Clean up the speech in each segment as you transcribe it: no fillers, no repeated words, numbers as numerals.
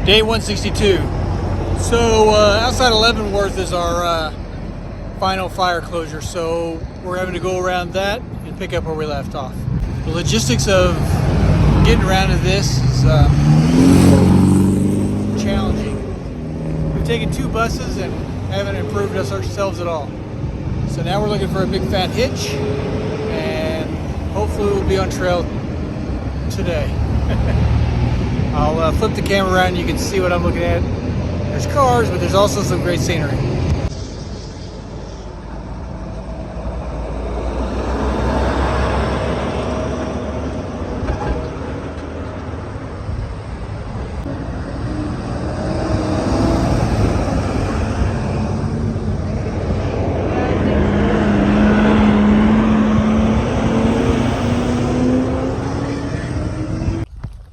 Day 162. So outside of Leavenworth is our final fire closure. So we're having to go around that and pick up where we left off. The logistics of getting around to this is challenging. We've taken 2 buses and haven't improved us ourselves at all. So now we're looking for a big fat hitch, and hopefully we'll be on trail today. I'll flip the camera around and you can see what I'm looking at. There's cars, but there's also some great scenery.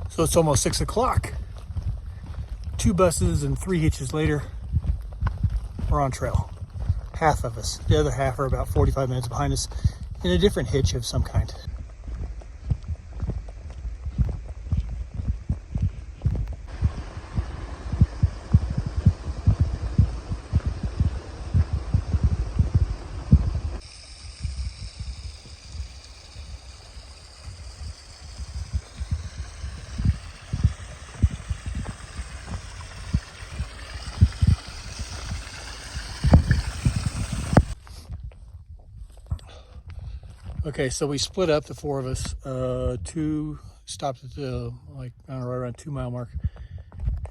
So it's almost 6 o'clock. 2 buses and 3 hitches later, we're on trail. Half of us. The other half are about 45 minutes behind us in a different hitch of some kind. Okay, so we split up, the 4 of us. 2 stopped at the, right around 2 mile mark.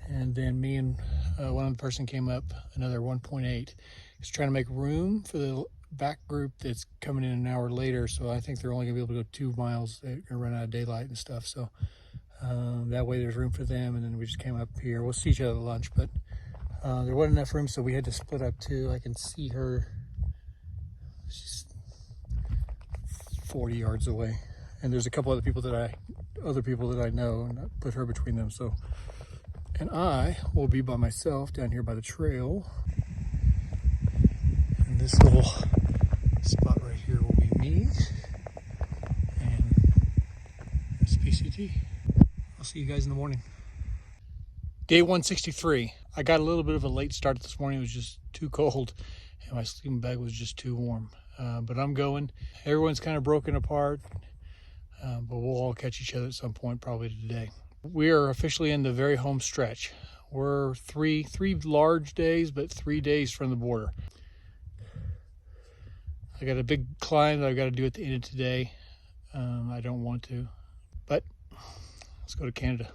And then me and one other person came up, another 1.8. Just trying to make room for the back group that's coming in an hour later. So I think they're only gonna be able to go 2 miles. They're gonna run out of daylight and stuff. So that way there's room for them. And then we just came up here. We'll see each other at lunch, but there wasn't enough room, so we had to split up too. I can see her. She's 40 yards away, and there's a couple other people that I know, and I put her between them. So, and I will be by myself down here by the trail, and this little spot right here will be me and this PCT. I'll see you guys in the morning. Day 163. I got a little bit of a late start this morning. It was just too cold, and my sleeping bag was just too warm. But I'm going. Everyone's kind of broken apart, but we'll all catch each other at some point, probably today. We are officially in the very home stretch. We're three large days, but 3 days from the border. I got a big climb that I've got to do at the end of today. I don't want to, but let's go to Canada.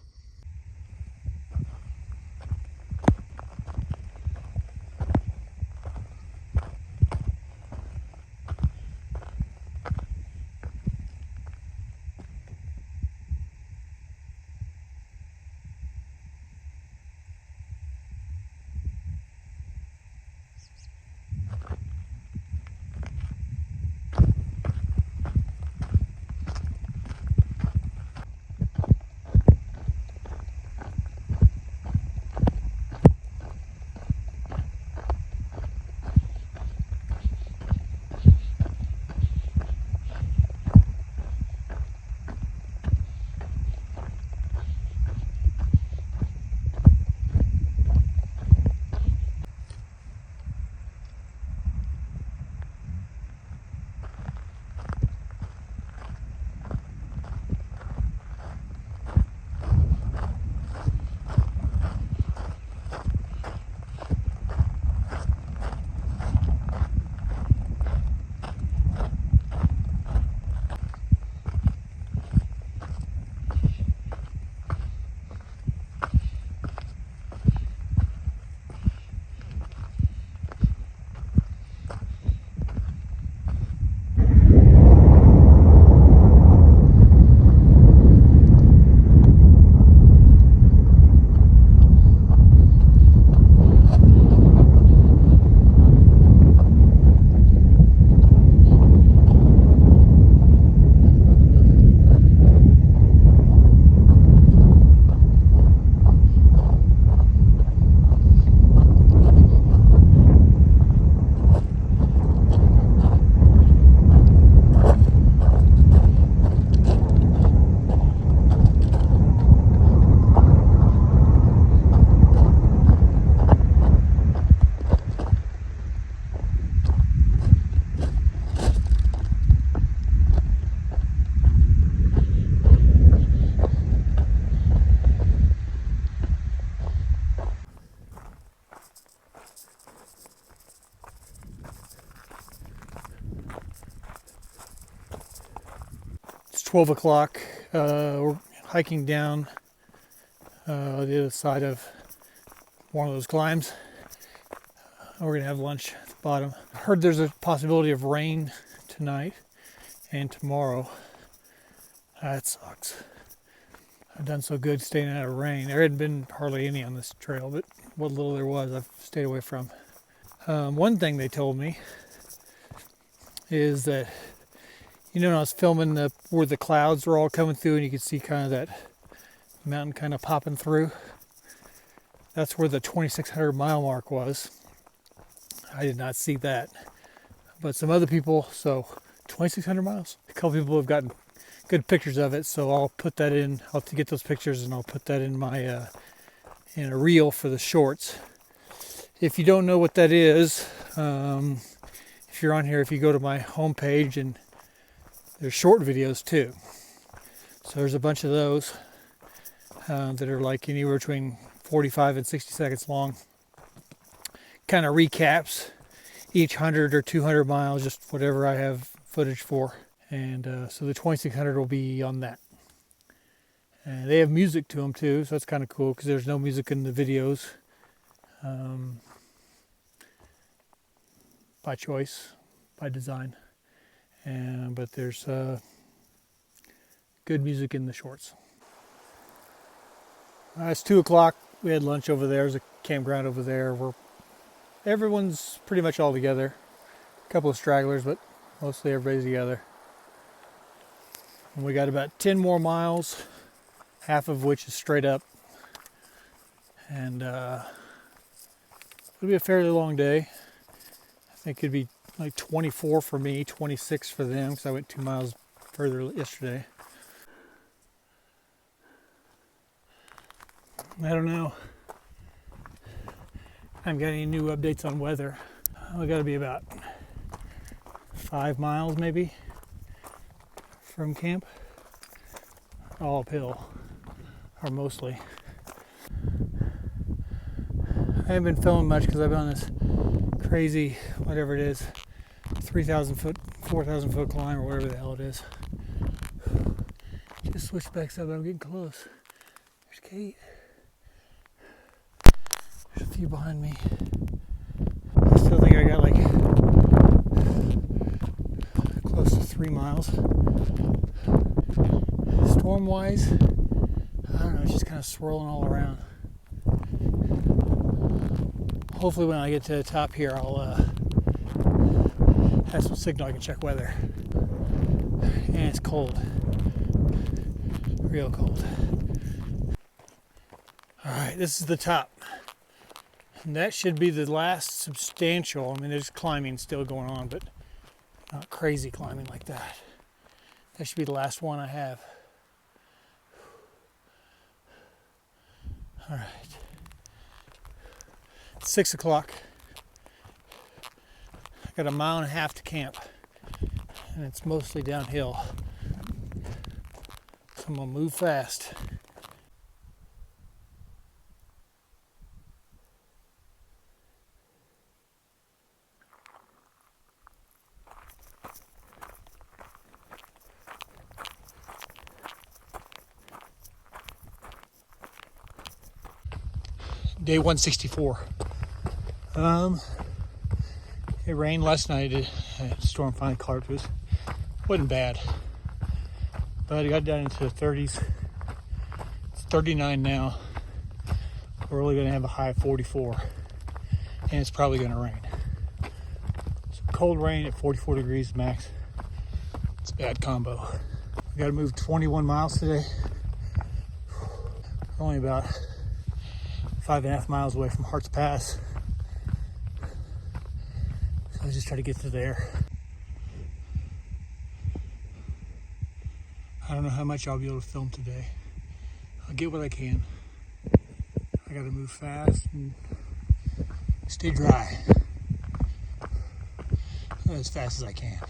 12 o'clock. We're hiking down the other side of one of those climbs. We're going to have lunch at the bottom. I heard there's a possibility of rain tonight and tomorrow. That sucks. I've done so good staying out of rain. There hadn't been hardly any on this trail, but what little there was, I've stayed away from. One thing they told me is that, you know, when I was filming where the clouds were all coming through and you could see kind of that mountain kind of popping through, that's where the 2,600 mile mark was. I did not see that, but some other people, so 2,600 miles. A couple people have gotten good pictures of it, so I'll put that in. I'll have to get those pictures and I'll put that in my in a reel for the shorts. If you don't know what that is, if you're on here, if you go to my homepage, and there's short videos too. So there's a bunch of those that are like anywhere between 45 and 60 seconds long. Kind of recaps each 100 or 200 miles, just whatever I have footage for. And so the 2,600 will be on that. And they have music to them too, so that's kind of cool because there's no music in the videos. By choice, by design. But there's good music in the shorts. It's 2 o'clock. We had lunch over there. There's a campground over there. Everyone's pretty much all together. A couple of stragglers, but mostly everybody's together. And we got about 10 more miles, half of which is straight up. And it'll be a fairly long day. I think it'd be like 24 for me, 26 for them, because I went 2 miles further yesterday. I don't know. I haven't got any new updates on weather. We got to be about 5 miles maybe from camp. All uphill, or mostly. I haven't been filming much because I've been on this crazy, whatever it is, 3,000 foot, 4,000 foot climb, or whatever the hell it is. Just switchbacks up, I'm getting close. There's Kate. There's a few behind me. I still think I got like close to 3 miles. Storm-wise, I don't know, it's just kind of swirling all around. Hopefully when I get to the top here, I'll have some signal I can check weather. And it's cold. Real cold. Alright, this is the top. And that should be the last substantial. I mean, there's climbing still going on, but not crazy climbing like that. That should be the last one I have. All right. It's 6 o'clock. I got 1.5 miles to camp, and it's mostly downhill. So I'm gonna move fast. Day 164. It rained last night. The storm finally cleared. It wasn't bad, but it got down into the 30s. It's 39 now. We're only going to have a high of 44, and it's probably going to rain. So cold rain at 44 degrees max. It's a bad combo. We got to move 21 miles today. We're only about 5.5 miles away from Hart's Pass. So I just try to get to there. I don't know how much I'll be able to film today. I'll get what I can. I gotta move fast and stay dry. As fast as I can.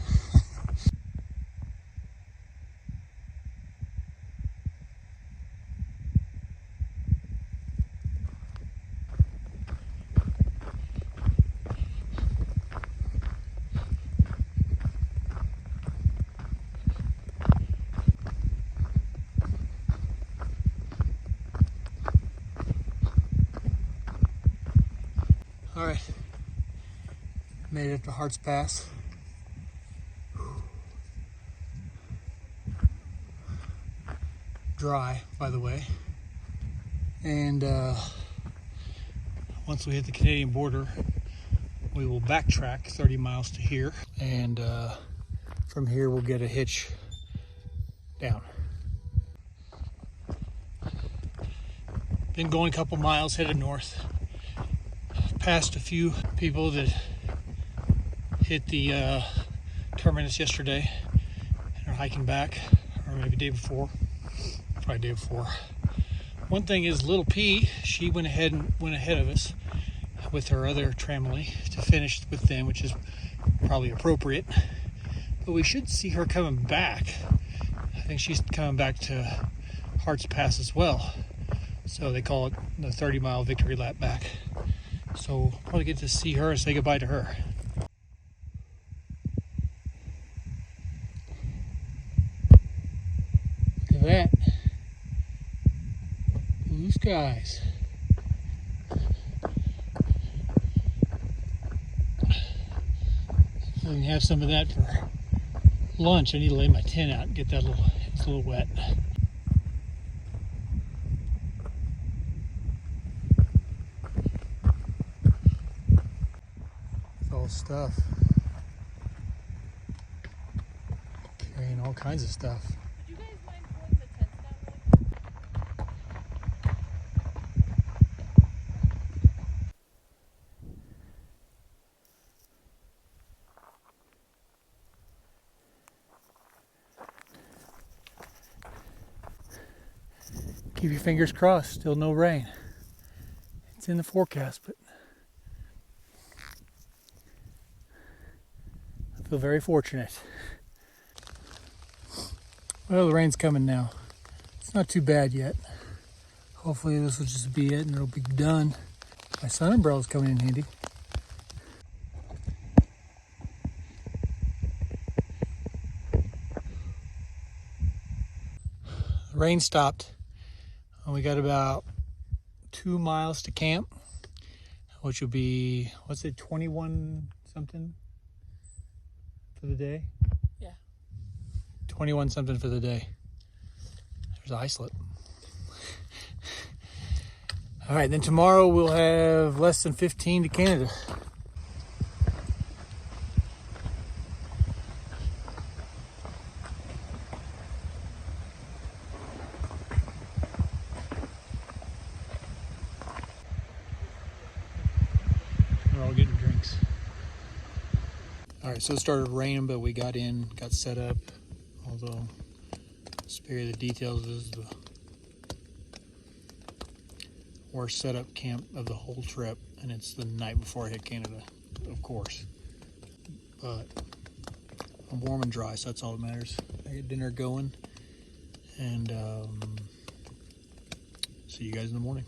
All right, made it to Hart's Pass. Dry, by the way. And once we hit the Canadian border, we will backtrack 30 miles to here. And from here, we'll get a hitch down. Been going a couple miles, headed north. Passed a few people that hit the terminus yesterday and are hiking back, or maybe day before, probably day before. One thing is, Little P, she went ahead of us with her other tramily to finish with them, which is probably appropriate. But we should see her coming back. I think she's coming back to Hart's Pass as well. So they call it the 30-mile victory lap back. So we'll probably get to see her and say goodbye to her. Look at that. Blue skies. I can have some of that for lunch. I need to lay my tent out and get that it's a little wet. Stuff, carrying all kinds of stuff. Would you guys mind pulling the tents down? Keep your fingers crossed. Still no rain. It's in the forecast, but I feel very fortunate. Well, the rain's coming now. It's not too bad yet. Hopefully this will just be it and it'll be done. My sun umbrella's coming in handy. The rain stopped. And we got about 2 miles to camp, which will be, what's it, 21 something? For the day? Yeah. 21 something for the day. There's an ice slip. All right, then tomorrow we'll have less than 15 to Canada. We're all getting drinks. All right, so it started raining, but we got in, got set up. Although, spare you the details, this is the worst setup camp of the whole trip, and it's the night before I hit Canada, of course. But I'm warm and dry, so that's all that matters. I get dinner going, and see you guys in the morning.